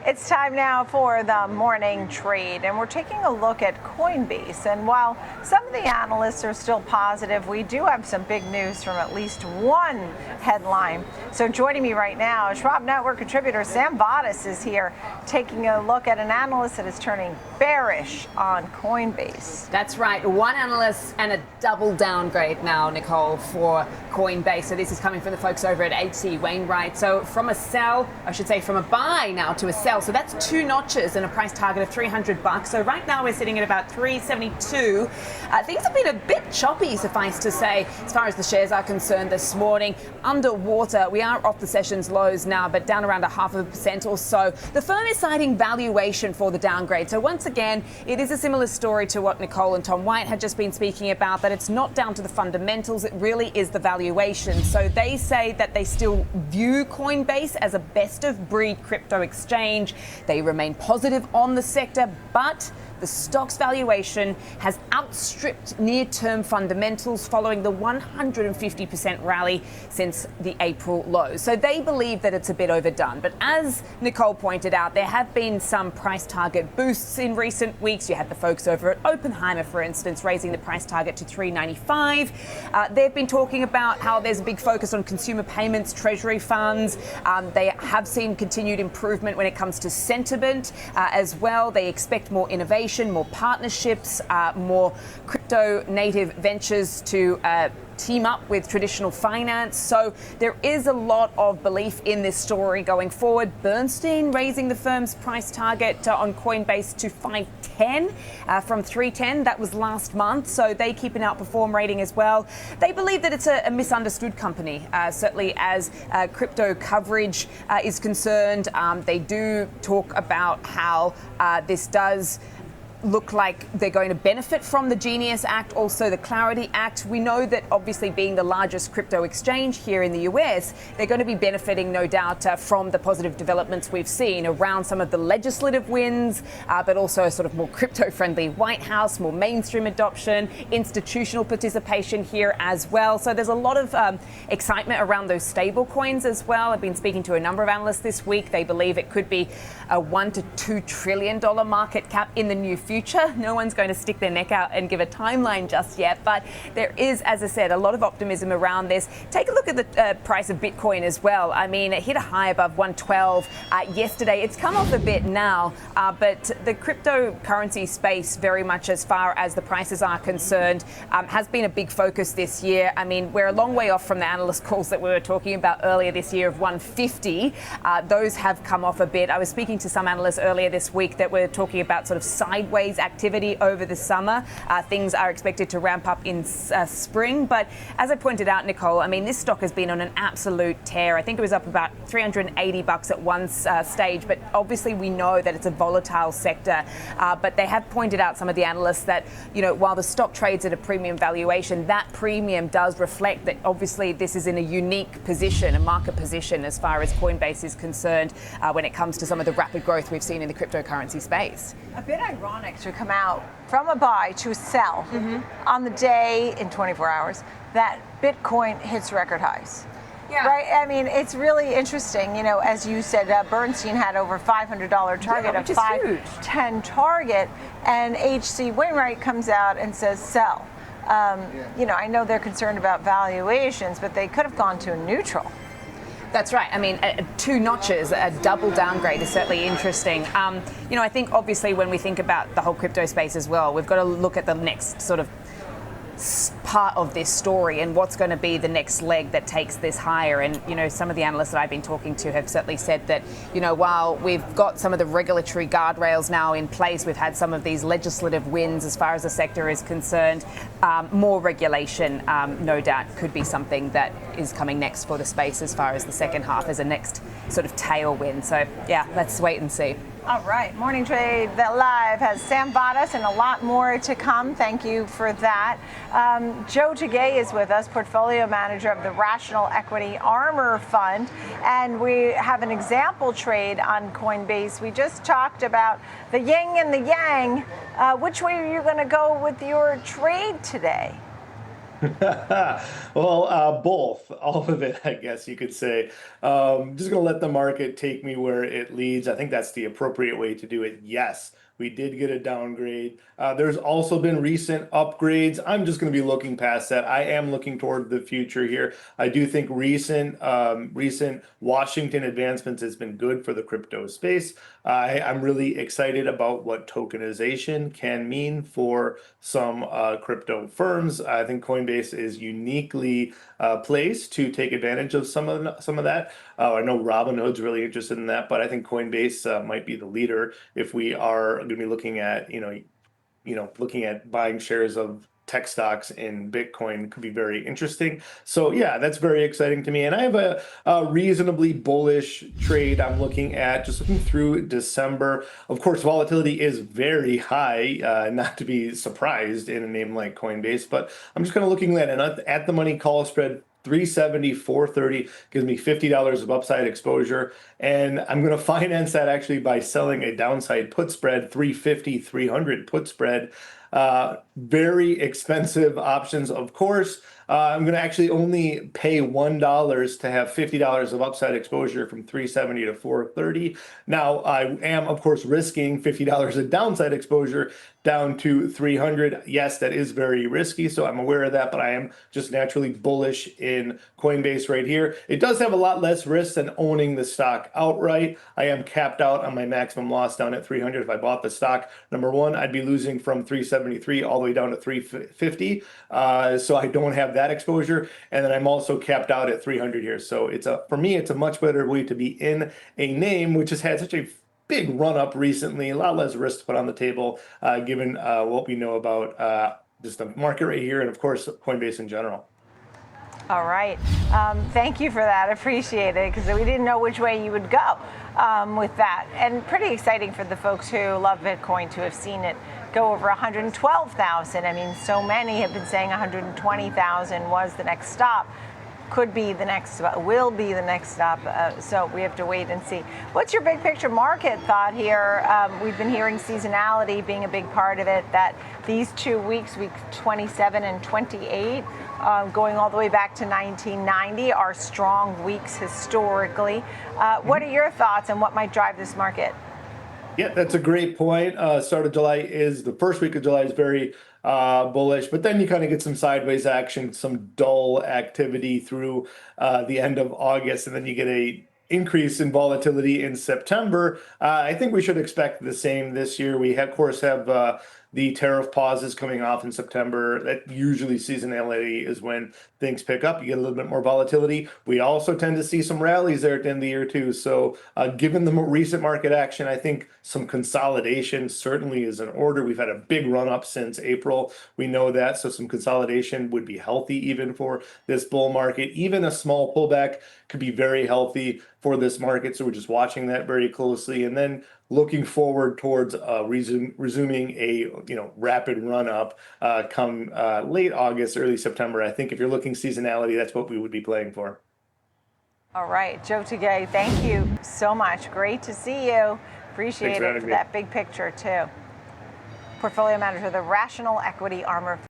It's time now for the morning trade, and we're taking a look at Coinbase. And while some of the analysts are still positive, we do have some big news from at least one headline. So joining me right now, Schwab Network contributor Sam Vadas is here taking a look at an analyst that is turning bearish on Coinbase. That's right. One analyst and a double downgrade now, Nicole, for Coinbase. So this is coming from the folks over at H.C. Wainwright. So from a sell, I should say from a buy now to a sell. So that's two notches and a price target of $300. So right now we're sitting at about 372. Things have been a bit choppy, suffice to say, as far as the shares are concerned this morning. Underwater, we are off the session's lows now, but down around 0.5% or so. The firm is citing valuation for the downgrade. So once again, it is a similar story to what Nicole and Tom White had just been speaking about, that it's not down to the fundamentals, it really is the valuation. So they say that they still view Coinbase as a best-of-breed crypto exchange. They remain positive on the sector, but the stock's valuation has outstripped near-term fundamentals following the 150% rally since the April low. So they believe that it's a bit overdone. But as Nicole pointed out, there have been some price target boosts in recent weeks. You had the folks over at Oppenheimer, for instance, raising the price target to $395. They've been talking about how there's a big focus on consumer payments, treasury funds. They have seen continued improvement when it comes to sentiment as well. They expect more innovation, more partnerships, more crypto native ventures to team up with traditional finance. So there is a lot of belief in this story going forward. Bernstein raising the firm's price target on Coinbase to 510 from 310. That was last month. So they keep an outperform rating as well. They believe that it's a misunderstood company, certainly as crypto coverage is concerned. They do talk about how this does look like they're going to benefit from the Genius Act, also the Clarity Act. We know that obviously being the largest crypto exchange here in the US, they're going to be benefiting, no doubt, from the positive developments we've seen around some of the legislative wins, but also a sort of more crypto-friendly White House, more mainstream adoption, institutional participation here as well. So there's a lot of excitement around those stable coins as well. I've been speaking to a number of analysts this week. They believe it could be a $1 to $2 trillion market cap in the near future. No one's going to stick their neck out and give a timeline just yet, but there is, as I said, a lot of optimism around this. Take a look at the price of Bitcoin as well. I mean, it hit a high above 112 yesterday. It's come off a bit now, but the cryptocurrency space, very much as far as the prices are concerned, has been a big focus this year. I mean, we're a long way off from the analyst calls that we were talking about earlier this year of 150. Those have come off a bit. I was speaking to some analysts earlier this week that were talking about sort of sideways activity over the summer. Things are expected to ramp up in spring. But as I pointed out, Nicole, I mean, this stock has been on an absolute tear. I think it was up about $380 at one stage. But obviously, we know that it's a volatile sector. But they have pointed out, some of the analysts, that, you know, while the stock trades at a premium valuation, that premium does reflect that obviously this is in a unique position, a market position, as far as Coinbase is concerned, when it comes to some of the rapid growth we've seen in the cryptocurrency space. A bit ironic to come out from a buy to a sell on the day in 24 hours that Bitcoin hits record highs. Yeah. Right. I mean, it's really interesting. You know, as you said, Bernstein had over $500 target, a 510 target, and H.C. Wainwright comes out and says sell. You know, I know they're concerned about valuations, but they could have gone to a neutral. That's right. I mean, two notches, a double downgrade is certainly interesting. You know, I think obviously when we think about the whole crypto space as well, we've got to look at the next sort of part of this story and what's going to be the next leg that takes this higher. And, you know, some of the analysts that I've been talking to have certainly said that, you know, while we've got some of the regulatory guardrails now in place, we've had some of these legislative wins as far as the sector is concerned, more regulation, no doubt, could be something that is coming next for the space as far as the second half as a next sort of tailwind. So, yeah, let's wait and see. All right. Morning Trade Live has Sam Vadas and a lot more to come. Thank you for that. Joe Tigay is with us, portfolio manager of the Rational Equity Armor Fund. And we have an example trade on Coinbase. We just talked about the yin and the yang. Which way are you going to go with your trade today? Well, both, all of it, I guess you could say. Just gonna let the market take me where it leads. I think that's the appropriate way to do it. Yes, we did get a downgrade. There's also been recent upgrades. I'm just gonna be looking past that. I am looking toward the future here. I do think recent Washington advancements has been good for the crypto space. I'm really excited about what tokenization can mean for some crypto firms. I think Coinbase is uniquely placed to take advantage of some of that. I know Robinhood's really interested in that, but I think Coinbase might be the leader if we are going to be looking at looking at buying shares of tech stocks in Bitcoin could be very interesting. So yeah, that's very exciting to me. And I have a reasonably bullish trade I'm looking at, just looking through December. Of course, volatility is very high, not to be surprised in a name like Coinbase, but I'm just kind of looking at an at the money call spread 370, 430 gives me $50 of upside exposure. And I'm going to finance that actually by selling a downside put spread, 350, 300 put spread. Very expensive options, of course. I'm going to actually only pay $1 to have $50 of upside exposure from 370 to 430. Now, I am, of course, risking $50 of downside exposure down to 300. Yes, that is very risky, so I'm aware of that, but I am just naturally bullish in Coinbase right here. It does have a lot less risk than owning the stock outright. I am capped out on my maximum loss down at 300. If I bought the stock, number one, I'd be losing from 373 all the way down to 350. So I don't have that exposure. And then I'm also capped out at 300 here. So for me, it's a much better way to be in a name which has had such a big run up recently, a lot less risk to put on the table, given what we know about just the market right here and, of course, Coinbase in general. All right. Thank you for that. Appreciate it, because we didn't know which way you would go with that. And pretty exciting for the folks who love Bitcoin to have seen it go over 112,000. I mean, so many have been saying 120,000 was the next stop. Could be the next, will be the next stop. So we have to wait and see. What's your big picture market thought here? We've been hearing seasonality being a big part of it, that these 2 weeks, week 27 and 28, going all the way back to 1990, are strong weeks historically. What are your thoughts on what might drive this market? Yeah, that's a great point. Start of July is the first week of July is very bullish, but then you kind of get some sideways action, some dull activity through the end of August, and then you get a increase in volatility in September. I think we should expect the same this year. We of course have the tariff pauses coming off in September. That usually seasonality is when things pick up. You get a little bit more volatility. We also tend to see some rallies there at the end of the year too. So given the more recent market action, I think some consolidation certainly is in order. We've had a big run up since April. We know that. So some consolidation would be healthy even for this bull market. Even a small pullback could be very healthy for this market. So we're just watching that very closely. And then looking forward towards resuming a rapid run up come late August, early September. I think if you're looking seasonality, that's what we would be playing for. All right, Joe Tigay, thank you so much. Great to see you. Appreciate it for that big picture too. Portfolio manager, the Rational Equity Arm of